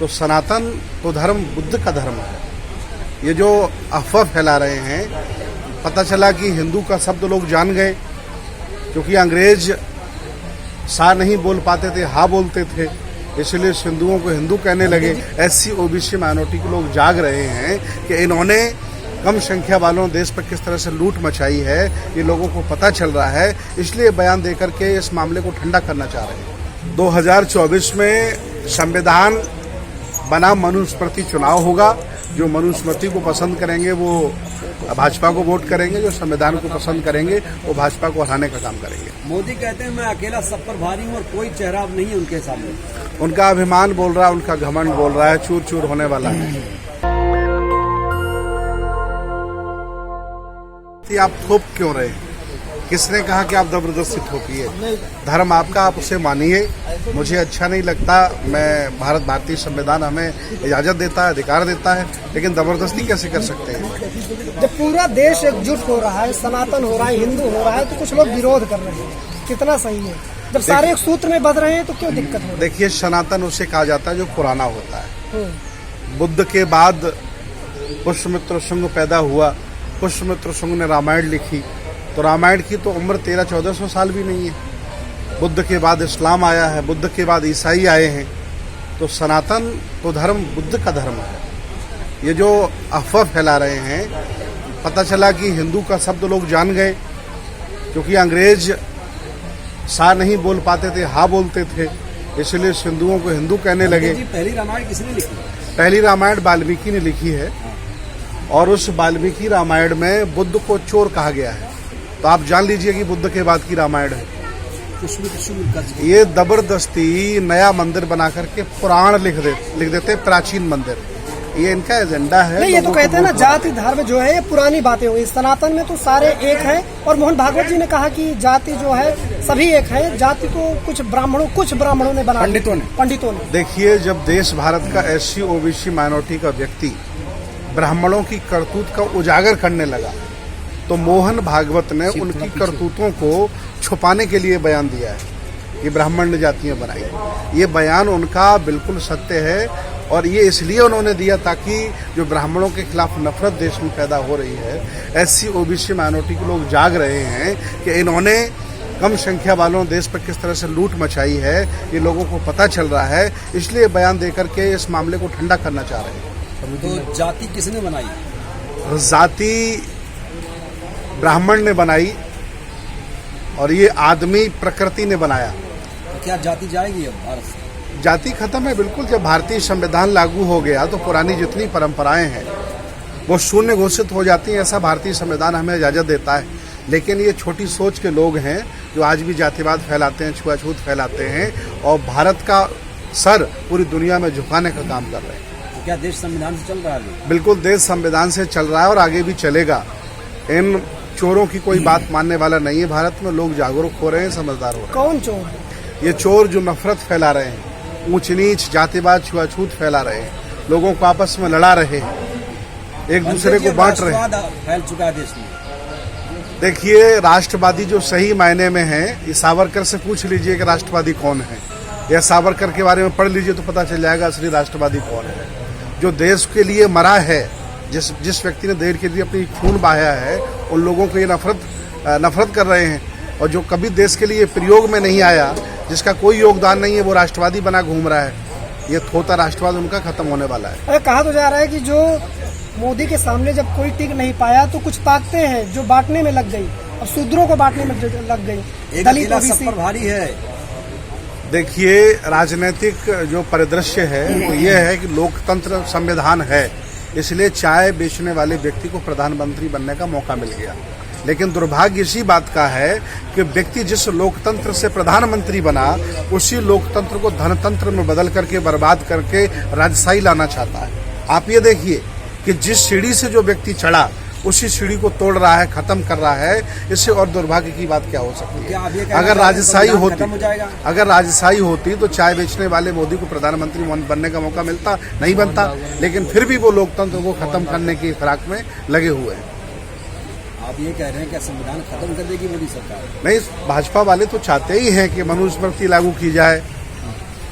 तो सनातन तो धर्म बुद्ध का धर्म है। ये जो अफवाह फैला रहे हैं, पता चला कि हिंदू का शब्द लोग जान गए, क्योंकि अंग्रेज सा नहीं बोल पाते थे, हा बोलते थे, इसलिए हिंदुओं को हिंदू कहने लगे। एससी ओबीसी माइनॉरिटी के लोग जाग रहे हैं कि इन्होंने कम संख्या वालों देश पर किस तरह से लूट मचाई है, ये लोगों को पता चल रहा है, इसलिए बयान देकर के इस मामले को ठंडा करना चाह रहे हैं। 2024 में संविधान बना मनुस्मृति चुनाव होगा। जो मनुस्मृति को पसंद करेंगे वो भाजपा को वोट करेंगे, जो संविधान को पसंद करेंगे वो भाजपा को हराने का काम करेंगे। मोदी कहते हैं मैं अकेला सब पर भारी हूँ और कोई चेहरा नहीं है उनके सामने। उनका अभिमान बोल रहा है, उनका घमंड बोल रहा है, चूर चूर होने वाला है। आप थोप क्यों रहे? किसने कहा कि आप जबरदस्ती थोपिए? धर्म आपका, आप उसे मानिए। मुझे अच्छा नहीं लगता। मैं भारतीय संविधान हमें इजाजत देता है, अधिकार देता है, लेकिन जबरदस्ती कैसे कर सकते हैं? जब पूरा देश एकजुट हो रहा है, सनातन हो रहा है, हिंदू हो रहा है, तो कुछ लोग विरोध कर रहे हैं। कितना सही है? जब सारे एक सूत्र में बंध रहे हैं तो क्यों दिक्कत हो रही है? देखिए, सनातन उसे कहा जाता है जो पुराना होता है। बुद्ध के बाद पुष्यमित्र शुंग पैदा हुआ। पुष्यमित्र शुंग ने रामायण लिखी, तो रामायण की तो उम्र 1300-1400 साल भी नहीं है। बुद्ध के बाद इस्लाम आया है, बुद्ध के बाद ईसाई आए हैं। तो सनातन तो धर्म बुद्ध का धर्म है। ये जो अफवाह फैला रहे हैं, पता चला कि हिंदू का शब्द लोग जान गए, क्योंकि अंग्रेज सा नहीं बोल पाते थे, हा बोलते थे, इसलिए हिंदुओं को हिंदू कहने लगे। पहली रामायण किसने लिखी? पहली रामायण वाल्मीकि ने लिखी है, और उस वाल्मीकि रामायण में बुद्ध को चोर कहा गया है। तो आप जान लीजिए कि बुद्ध के बाद की रामायण है। ये जबरदस्ती नया मंदिर बना करके पुराण लिख देते प्राचीन मंदिर। ये इनका एजेंडा है। नहीं, ये तो कहते हैं ना, जाति धर्म जो है ये पुरानी बातें हुई। सनातन में तो सारे एक हैं, और मोहन भागवत जी ने कहा कि जाति जो है सभी एक है। जाति को कुछ ब्राह्मणों ने बना, पंडितों ने। देखिए, जब देश भारत का एससी ओबीसी माइनॉरिटी का व्यक्ति ब्राह्मणों की करतूत का उजागर करने लगा, तो मोहन भागवत ने उनकी करतूतों को छुपाने के लिए बयान दिया है। ये ब्राह्मण ने जातियां बनाई, ये बयान उनका बिल्कुल सत्य है। और ये इसलिए उन्होंने दिया ताकि जो ब्राह्मणों के खिलाफ नफरत देश में पैदा हो रही है, एससी ओबीसी माइनॉरिटी के लोग जाग रहे हैं कि इन्होंने कम संख्या वालों देश पर किस तरह से लूट मचाई है, ये लोगों को पता चल रहा है, इसलिए बयान देकर के इस मामले को ठंडा करना चाह रहे हैं। तो जाति किसने बनाई? जाति ब्राह्मण ने बनाई, और ये आदमी प्रकृति ने बनाया। तो क्या जाति जाएगी अब भारत से? जाति खत्म है बिल्कुल। जब भारतीय संविधान लागू हो गया तो पुरानी जितनी परंपराएं हैं वो शून्य घोषित हो जाती हैं। ऐसा भारतीय संविधान हमें इजाजत देता है। लेकिन ये छोटी सोच के लोग हैं जो आज भी जातिवाद फैलाते हैं, छुआछूत फैलाते हैं, और भारत का सर पूरी दुनिया में झुकाने का काम कर रहे हैं। तो क्या देश संविधान से चल रहा है? बिल्कुल, देश संविधान से चल रहा है और आगे भी चलेगा। इन चोरों की कोई बात मानने वाला नहीं है। भारत में लोग जागरूक हो रहे हैं, समझदार हो रहे हैं। कौन चोर? ये चोर जो नफरत फैला रहे हैं, ऊंच नीच, जातिवाद, छुआछूत फैला रहे हैं, लोगों को आपस में लड़ा रहे हैं, एक दूसरे को बांट रहे हैं। फैल चुका है देश में। देखिए, राष्ट्रवादी जो सही मायने में है, ये सावरकर से पूछ लीजिए कि राष्ट्रवादी कौन है, या सावरकर के बारे में पढ़ लीजिए तो पता चल जाएगा असली राष्ट्रवादी कौन है। जो देश के लिए मरा है, जिस व्यक्ति ने देश के लिए अपनी खून बहाया है, उन लोगों को ये नफरत कर रहे हैं। और जो कभी देश के लिए प्रयोग में नहीं आया, जिसका कोई योगदान नहीं है, वो राष्ट्रवादी बना घूम रहा है। ये थोथा राष्ट्रवाद उनका खत्म होने वाला है। अरे कहा तो जा रहा है कि जो मोदी के सामने जब कोई टिक नहीं पाया तो कुछ ताकतें हैं जो बांटने में लग गई, और शूद्रों को बांटने में लग गई। दलित सब पर भारी है। देखिए, राजनीतिक जो परिदृश्य है वो ये है कि लोकतंत्र संविधान है, इसलिए चाय बेचने वाले व्यक्ति को प्रधानमंत्री बनने का मौका मिल गया। लेकिन दुर्भाग्य इसी बात का है कि व्यक्ति जिस लोकतंत्र से प्रधानमंत्री बना, उसी लोकतंत्र को धनतंत्र में बदल करके बर्बाद करके राजशाही लाना चाहता है। आप ये देखिए कि जिस सीढ़ी से जो व्यक्ति चढ़ा, उसी सीढ़ी को तोड़ रहा है, खत्म कर रहा है। इससे और दुर्भाग्य की बात क्या हो सकती है? अगर राजशाही होती तो चाय बेचने वाले मोदी को प्रधानमंत्री बनने का मौका मिलता नहीं बनता। लेकिन फिर भी वो लोकतंत्र को खत्म करने की फिराक में लगे हुए हैं। आप ये कह रहे हैं कि संविधान खत्म कर देगी मोदी सरकार? नहीं, भाजपा वाले तो चाहते ही हैं कि मनुस्मृति लागू की जाए,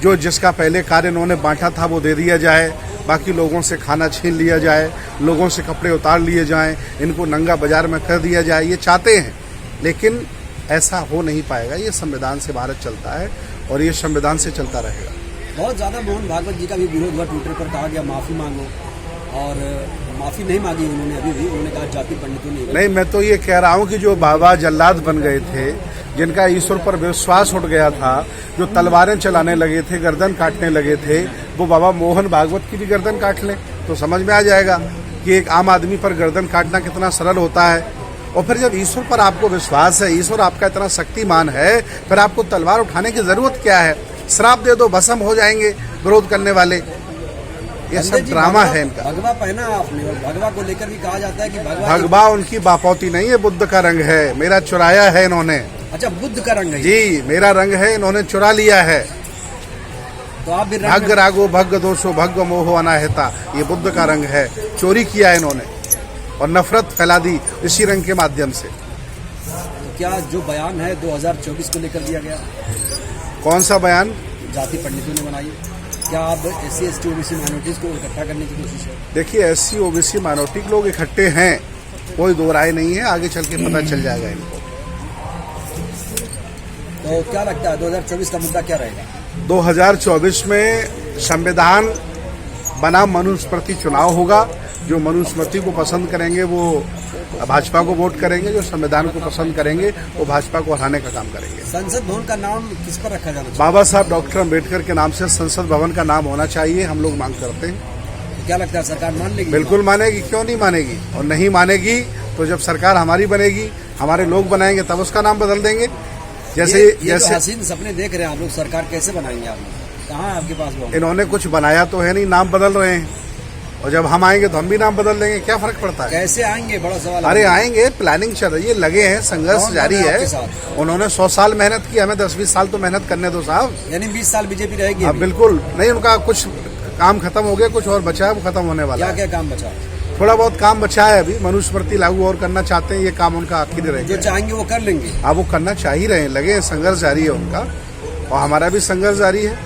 जो जिसका पहले कार्य इन्होंने बांटा था वो दे दिया जाए, बाकी लोगों से खाना छीन लिया जाए, लोगों से कपड़े उतार लिए जाएं, इनको नंगा बाजार में कर दिया जाए, ये चाहते हैं। लेकिन ऐसा हो नहीं पाएगा। ये संविधान से भारत चलता है और ये संविधान से चलता रहेगा। बहुत ज्यादा मोहन भागवत जी का भी विरोध हुआ, ट्विटर पर कहा गया माफी मांगो, और माफी नहीं मांगी उन्होंने अभी भी। उन्होंने कहा जाति पंडितों ने। नहीं, मैं तो ये कह रहा हूँ कि जो बाबा जल्लाद बन गए थे, जिनका ईश्वर पर विश्वास उठ गया था, जो तलवारें चलाने लगे थे, गर्दन काटने लगे थे, वो बाबा मोहन भागवत की भी गर्दन काट लें तो समझ में आ जाएगा कि एक आम आदमी पर गर्दन काटना कितना सरल होता है। और फिर जब ईश्वर पर आपको विश्वास है, ईश्वर आपका इतना शक्तिमान है, फिर आपको तलवार उठाने की जरूरत क्या है? श्राप दे दो, भस्म हो जाएंगे विरोध करने वाले। ये सब ड्रामा है इनका। भगवा पहना आपने, और भगवा को लेकर भी कहा जाता है कि भगवा उनकी बापौती नहीं है, बुद्ध का रंग है। मेरा चुराया है इन्होंने। अच्छा, बुद्ध का रंग है जी, मेरा रंग है, इन्होंने चुरा लिया है। तो आप भी भग रागो भग दोषो भग मोहो अनाहता, ये बुद्ध का रंग है। चोरी किया इन्होंने और नफरत फैला दी इसी रंग के माध्यम से। तो क्या जो बयान है 2024 को लेकर दिया गया? कौन सा बयान? जाति पंडितों ने बनाई। क्या आप SC ST OBC माइनॉरिटीज को इकट्ठा करने की कोशिश है? देखिए, SC OBC माइनॉरिटी लोग इकट्ठे हैं, कोई दो राय नहीं है। आगे चल के पता चल जाएगा इनको। तो क्या लगता है 2024 का मुद्दा क्या रहेगा? 2024 में संविधान बना मनुस्मृति चुनाव होगा। जो मनुस्मृति को पसंद करेंगे वो भाजपा को वोट करेंगे, जो संविधान को पसंद करेंगे वो भाजपा को हराने का काम करेंगे। संसद भवन का नाम किस पर रखा जाना चाहिए? बाबा साहब डॉक्टर अम्बेडकर के नाम से संसद भवन का नाम होना चाहिए, हम लोग मांग करते हैं। तो क्या लगता है सरकार मान लेगी? बिल्कुल मानेगी, क्यों नहीं मानेगी। और नहीं मानेगी तो जब सरकार हमारी बनेगी, हमारे लोग बनाएंगे, तब उसका नाम बदल देंगे। जैसे जैसे हसीन सपने देख रहे हैं आप लोग, सरकार कैसे बनाएंगे आप लोग? कहाँ है आपके पास वो? इन्होंने कुछ बनाया तो है नहीं, नाम बदल रहे हैं। और जब हम आएंगे तो हम भी नाम बदल देंगे, क्या फर्क पड़ता है? कैसे आएंगे, बड़ा सवाल। अरे आएंगे, प्लानिंग चल रही है, लगे हैं, संघर्ष जारी है। उन्होंने 100 साल मेहनत की, हमें 10-20 साल तो मेहनत करने दो साहब। यानी 20 साल बीजेपी रहेगी? अब बिल्कुल नहीं, उनका कुछ काम खत्म हो गया, कुछ और बचा है, वो खत्म होने वाला है। क्या क्या काम बचा? थोड़ा बहुत काम बचा है अभी। मनुस्मृति लागू और करना चाहते हैं, ये काम उनका आखिरी रहेगा। जो चाहेंगे वो कर लेंगे। अब वो करना चाह ही रहे हैं, लगे हैं, संघर्ष जारी है उनका, और हमारा भी संघर्ष जारी है।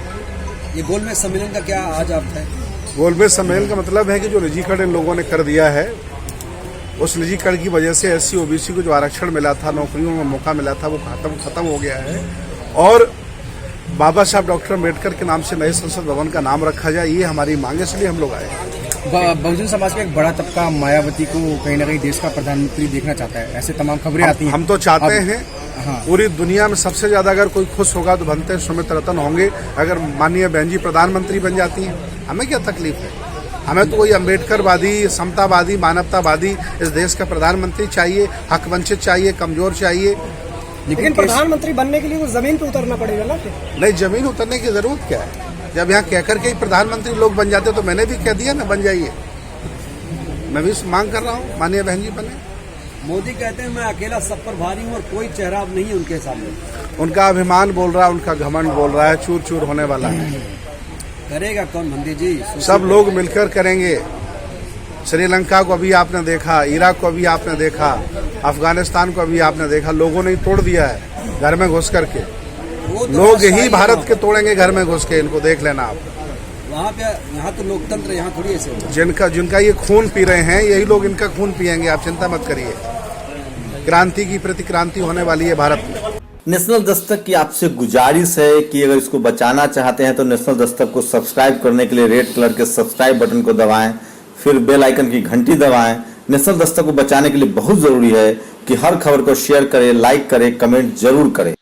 ये गोलमेज सम्मेलन का क्या आज आप है? गोलमेज सम्मेलन का मतलब है कि जो निजीकरण इन लोगों ने कर दिया है, उस निजीकरण की वजह से SC OBC को जो आरक्षण मिला था, नौकरियों में मौका मिला था, वो खत्म हो गया है। और बाबा साहब डॉक्टर अम्बेडकर के नाम से नए संसद भवन का नाम रखा जाए, ये हमारी मांग है, इसलिए हम लोग आए हैं। बहुजन समाज का एक बड़ा तबका मायावती को कहीं ना कहीं देश का प्रधानमंत्री देखना चाहता है, ऐसे तमाम खबरें आती हैं। हम तो चाहते हैं। हाँ। पूरी दुनिया में सबसे ज्यादा अगर कोई खुश होगा तो बनते सुमित्रा रतन होंगे, अगर माननीय बहन जी प्रधानमंत्री बन जाती हैं। हमें क्या तकलीफ है? हमें तो कोई अम्बेडकरवादी, समतावादी, मानवतावादी इस देश का प्रधानमंत्री चाहिए, हक वंचित चाहिए, कमजोर चाहिए। लेकिन प्रधानमंत्री बनने के लिए वो जमीन पे उतरना पड़ेगा ना? नहीं, जमीन उतरने की जरूरत क्या है? जब यहाँ कहकर के ही प्रधानमंत्री लोग बन जाते तो मैंने भी कह दिया ना, बन जाइए। मैं भी मांग कर रहा हूँ, माननीय बहन जी बने। मोदी कहते हैं मैं अकेला सब पर भारी हूँ और कोई चेहरा अब नहीं है उनके सामने। उनका अभिमान बोल रहा है, उनका घमंड बोल रहा है, चूर चूर होने वाला है। करेगा कौन मंदिर जी? सब लोग मिलकर करेंगे। श्रीलंका को अभी आपने देखा, इराक को अभी आपने देखा, अफगानिस्तान को अभी आपने देखा, लोगों ने ही तोड़ दिया है घर में घुस करके। लोग ही भारत के तोड़ेंगे घर में घुस के, इनको देख लेना आप। वहाँ पे, यहाँ तो लोकतंत्र, यहाँ थोड़ी ऐसे होगा। जिनका ये खून पी रहे हैं, यही लोग इनका खून पिएंगे, आप चिंता मत करिए। क्रांति की प्रतिक्रांति होने वाली है भारत में। नेशनल दस्तक की आपसे गुजारिश है कि अगर इसको बचाना चाहते हैं तो नेशनल दस्तक को सब्सक्राइब करने के लिए रेड कलर के सब्सक्राइब बटन को दबाएं, फिर बेल आइकन की घंटी दबाएं। नेशनल दस्तक को बचाने के लिए बहुत जरूरी है कि हर खबर को शेयर करें, लाइक करें, कमेंट जरूर करें।